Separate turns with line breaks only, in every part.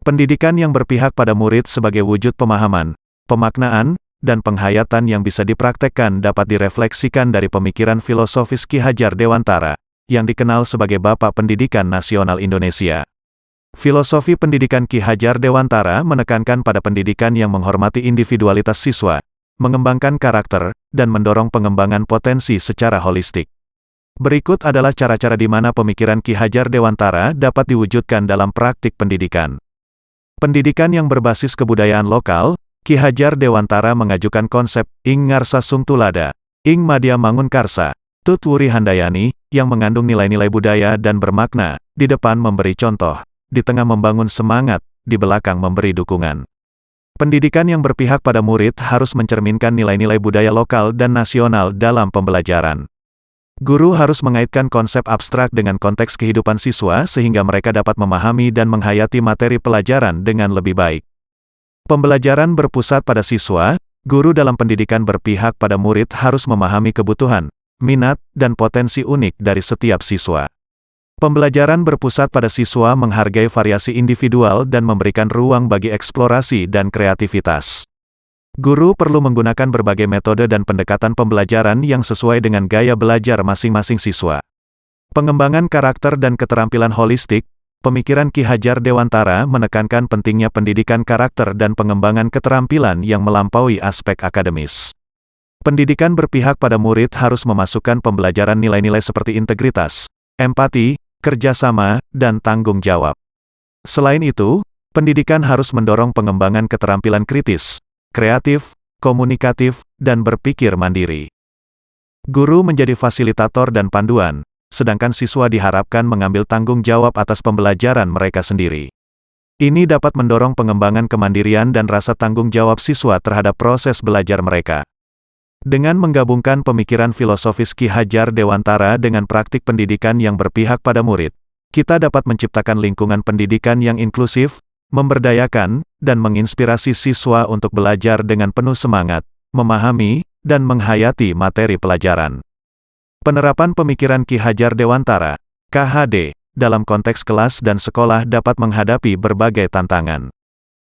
Pendidikan yang berpihak pada murid sebagai wujud pemahaman, pemaknaan, dan penghayatan yang bisa dipraktekkan dapat direfleksikan dari pemikiran filosofis Ki Hajar Dewantara, yang dikenal sebagai Bapak Pendidikan Nasional Indonesia. Filosofi pendidikan Ki Hajar Dewantara menekankan pada pendidikan yang menghormati individualitas siswa, mengembangkan karakter, dan mendorong pengembangan potensi secara holistik. Berikut adalah cara-cara di mana pemikiran Ki Hajar Dewantara dapat diwujudkan dalam praktik pendidikan. Pendidikan yang berbasis kebudayaan lokal, Ki Hajar Dewantara mengajukan konsep Ing Ngarsa Sungtulada, Ing Madya Mangunkarsa, Tut Wuri Handayani, yang mengandung nilai-nilai budaya dan bermakna, di depan memberi contoh, di tengah membangun semangat, di belakang memberi dukungan. Pendidikan yang berpihak pada murid harus mencerminkan nilai-nilai budaya lokal dan nasional dalam pembelajaran. Guru harus mengaitkan konsep abstrak dengan konteks kehidupan siswa sehingga mereka dapat memahami dan menghayati materi pelajaran dengan lebih baik. Pembelajaran berpusat pada siswa, guru dalam pendidikan berpihak pada murid harus memahami kebutuhan, minat, dan potensi unik dari setiap siswa. Pembelajaran berpusat pada siswa menghargai variasi individual dan memberikan ruang bagi eksplorasi dan kreativitas. Guru perlu menggunakan berbagai metode dan pendekatan pembelajaran yang sesuai dengan gaya belajar masing-masing siswa. Pengembangan karakter dan keterampilan holistik, pemikiran Ki Hajar Dewantara menekankan pentingnya pendidikan karakter dan pengembangan keterampilan yang melampaui aspek akademis. Pendidikan berpihak pada murid harus memasukkan pembelajaran nilai-nilai seperti integritas, empati, kerjasama, dan tanggung jawab. Selain itu, pendidikan harus mendorong pengembangan keterampilan kritis, kreatif, komunikatif, dan berpikir mandiri. Guru menjadi fasilitator dan panduan, sedangkan siswa diharapkan mengambil tanggung jawab atas pembelajaran mereka sendiri. Ini dapat mendorong pengembangan kemandirian dan rasa tanggung jawab siswa terhadap proses belajar mereka. Dengan menggabungkan pemikiran filosofis Ki Hajar Dewantara dengan praktik pendidikan yang berpihak pada murid, kita dapat menciptakan lingkungan pendidikan yang inklusif, memberdayakan, dan menginspirasi siswa untuk belajar dengan penuh semangat, memahami, dan menghayati materi pelajaran. Penerapan pemikiran Ki Hajar Dewantara, KHD, dalam konteks kelas dan sekolah dapat menghadapi berbagai tantangan.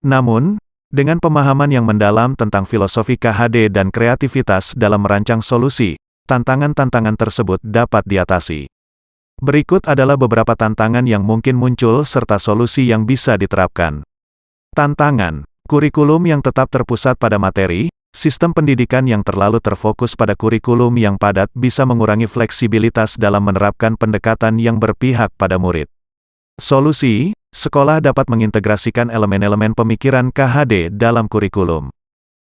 Namun, dengan pemahaman yang mendalam tentang filosofi KHD dan kreativitas dalam merancang solusi, tantangan-tantangan tersebut dapat diatasi. Berikut adalah beberapa tantangan yang mungkin muncul serta solusi yang bisa diterapkan. Tantangan, kurikulum yang tetap terpusat pada materi, sistem pendidikan yang terlalu terfokus pada kurikulum yang padat bisa mengurangi fleksibilitas dalam menerapkan pendekatan yang berpihak pada murid. Solusi, sekolah dapat mengintegrasikan elemen-elemen pemikiran KHD dalam kurikulum.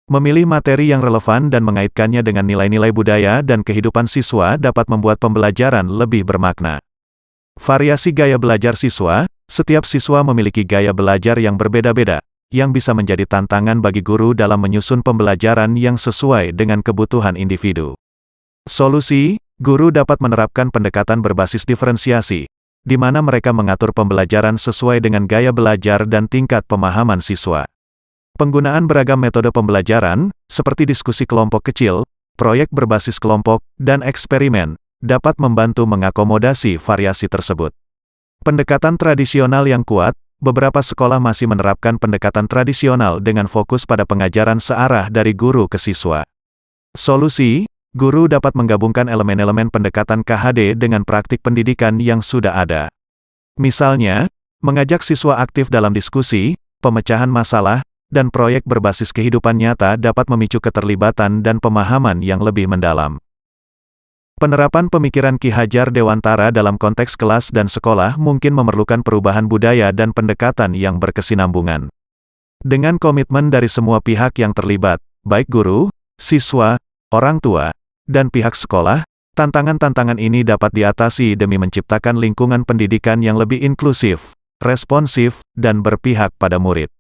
Memilih materi yang relevan dan mengaitkannya dengan nilai-nilai budaya dan kehidupan siswa dapat membuat pembelajaran lebih bermakna. Variasi gaya belajar siswa, setiap siswa memiliki gaya belajar yang berbeda-beda, yang bisa menjadi tantangan bagi guru dalam menyusun pembelajaran yang sesuai dengan kebutuhan individu. Solusi, guru dapat menerapkan pendekatan berbasis diferensiasi, di mana mereka mengatur pembelajaran sesuai dengan gaya belajar dan tingkat pemahaman siswa. Penggunaan beragam metode pembelajaran, seperti diskusi kelompok kecil, proyek berbasis kelompok, dan eksperimen, dapat membantu mengakomodasi variasi tersebut. Pendekatan tradisional yang kuat, beberapa sekolah masih menerapkan pendekatan tradisional dengan fokus pada pengajaran searah dari guru ke siswa. Solusi, guru dapat menggabungkan elemen-elemen pendekatan KHD dengan praktik pendidikan yang sudah ada. Misalnya, mengajak siswa aktif dalam diskusi, pemecahan masalah, dan proyek berbasis kehidupan nyata dapat memicu keterlibatan dan pemahaman yang lebih mendalam. Penerapan pemikiran Ki Hajar Dewantara dalam konteks kelas dan sekolah mungkin memerlukan perubahan budaya dan pendekatan yang berkesinambungan. Dengan komitmen dari semua pihak yang terlibat, baik guru, siswa, orang tua, dan pihak sekolah, tantangan-tantangan ini dapat diatasi demi menciptakan lingkungan pendidikan yang lebih inklusif, responsif, dan berpihak pada murid.